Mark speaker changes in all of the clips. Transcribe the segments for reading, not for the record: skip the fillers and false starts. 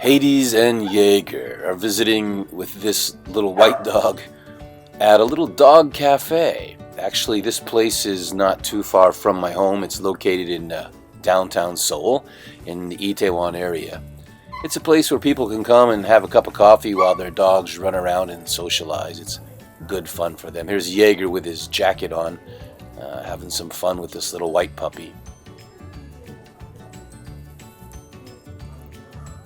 Speaker 1: Hades and Jager are visiting with this little white dog at a little dog cafe. Actually, this place is not too far from my home. It's located in downtown Seoul in the Itaewon area. It's a place where people can come and have a cup of coffee while their dogs run around and socialize. It's good fun for them. Here's Jaeger with his jacket on, having some fun with this little white puppy.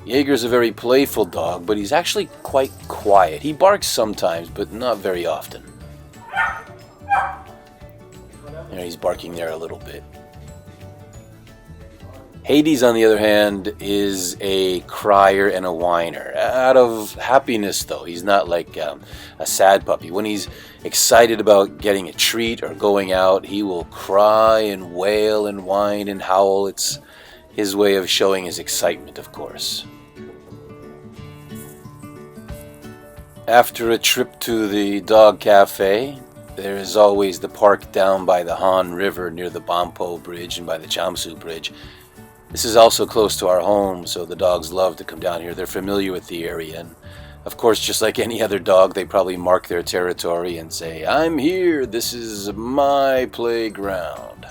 Speaker 1: Jaeger's a very playful dog, but he's actually quite quiet. He barks sometimes, but not very often. He's barking there a little bit. Hades, on the other hand, is a crier and a whiner. Out of happiness, though. He's not like a sad puppy. When he's excited about getting a treat or going out, he will cry and wail and whine and howl. It's his way of showing his excitement, of course. After a trip to the dog cafe, there is always the park down by the Han River near the Bampo Bridge and by the Chamsu Bridge. This is also close to our home, so the dogs love to come down here. They're familiar with the area, and of course, just like any other dog, they probably mark their territory and say, "I'm here, this is my playground."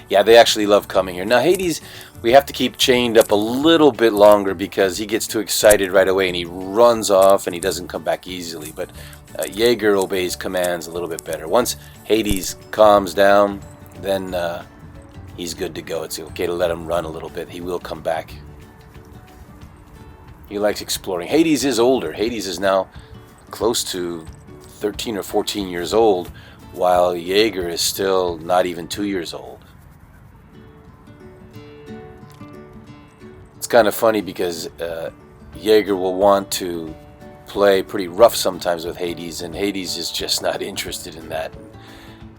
Speaker 1: Yeah, they actually love coming here. Now, Hades, we have to keep chained up a little bit longer because he gets too excited right away and he runs off and he doesn't come back easily. But Jaeger obeys commands a little bit better. Once Hades calms down, then he's good to go. It's okay to let him run a little bit. He will come back. He likes exploring. Hades is older. Hades is now close to 13 or 14 years old, while Jaeger is still not even 2 years old. It's kind of funny because Jaeger will want to play pretty rough sometimes with Hades, and Hades is just not interested in that.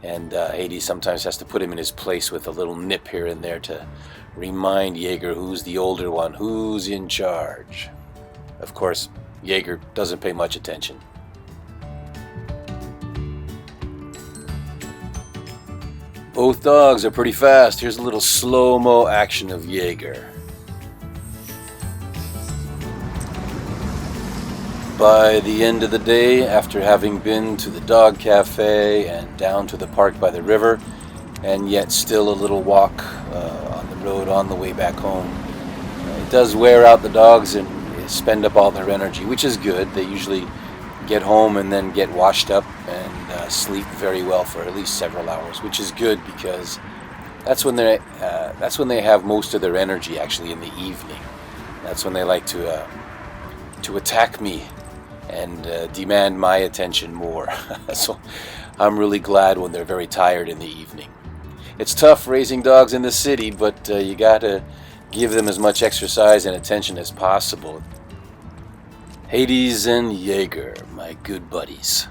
Speaker 1: And Hades sometimes has to put him in his place with a little nip here and there to remind Jaeger who's the older one, who's in charge. Of course, Jaeger doesn't pay much attention. Both dogs are pretty fast. Here's a little slow-mo action of Jaeger. By the end of the day, after having been to the dog cafe and down to the park by the river, and yet still a little walk on the road on the way back home, it does wear out the dogs and spend up all their energy, which is good. They usually get home and then get washed up and sleep very well for at least several hours, which is good because that's when they have most of their energy, actually, in the evening. That's when they like to attack me and demand my attention more. So I'm really glad when they're very tired in the evening. It's tough raising dogs in the city, but you gotta give them as much exercise and attention as possible. Hades and Jaeger, my good buddies.